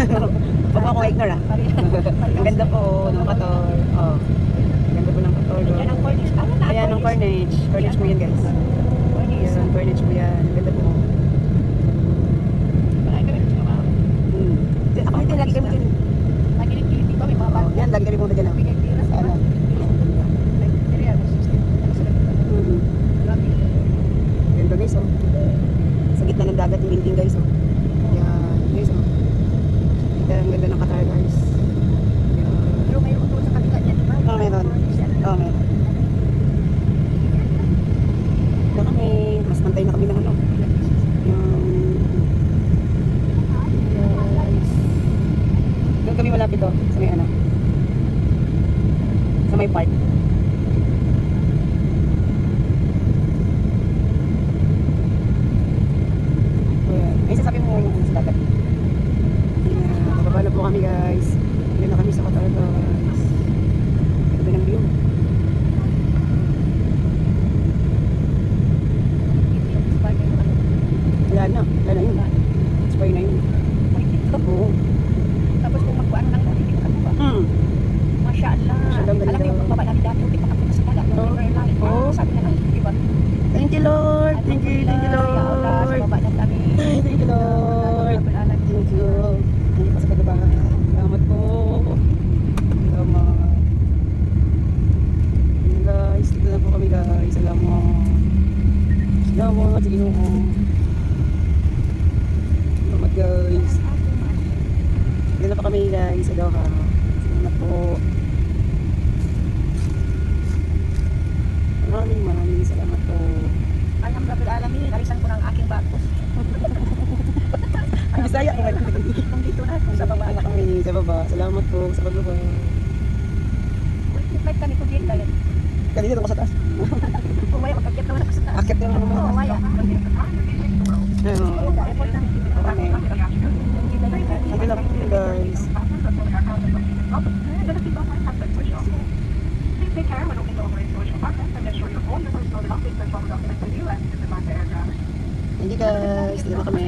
Huwag mo akong ignore ah. Ang ganda po ng Qatar. Oh. Ang ganda po ng Qatar. Yan ang Cornish. Ano na? Ayan ang Cornish. Cornish po yan guys. Yan, Cornish po yan. Ang ganda po. Ako hindi lagi kami din. Nagilig-gilig dito. May mga bago. Yan, lagi kami pumunta dyan. Bigay tira sa Ano? Ganda guys oh. Sa gitna ng dagat yung building guys oh. Yan guys oh. Ang ganda ng Qatar guys. Yan. Pero mayroon doon sa kabila niya, di ba? Oh, meron. Oh, meron. Ito kami, mas pantay na kami ng ano. Doon kami malapit oh, sa may ano. Sa may park. Ayan. Ay, sasabi mo yung sa dagat. Ayan, bababa na po kami guys. Ayan na kami sa Qatar guys. Ganda ng view. Wala na yun. Spray na yun. Oo. Tapos kung magkuhan lang natin, hindi ka ba? Masya Allah. Masyadong ganda. Alam mo yung pagbaba namin dati, hindi makapunta sa dagat. Oo. Oo. Sabi na lang, di ba? Thank you Lord. Thank you Ya Allah, sa Lord. baba na kami. Thank you Lord. Thank you. Hindi pa sa pagkaba. Salamat po. Salamat. Ayan guys, dito na po kami guys. Salamat. Salamat sa Ginoo. Salamat guys. Dito na po kami guys sa Doha. Salamat po. Maraming salamat po. Alhamdulillah alamin, narisan ko ng aking batos. Ang Bisaya ko man. Kung dito na, kung sa baba Wala na. kami sa baba. Salamat po sa pagbaba. Flight kami kung dito dahil. Kanina ako sa taas. Kung maya, magkakit naman ako sa taas. Akit na naman. Oo, maya. Ayun. Airport na. Kami. Sabi lang po guys. Hindi guys, dito na kami.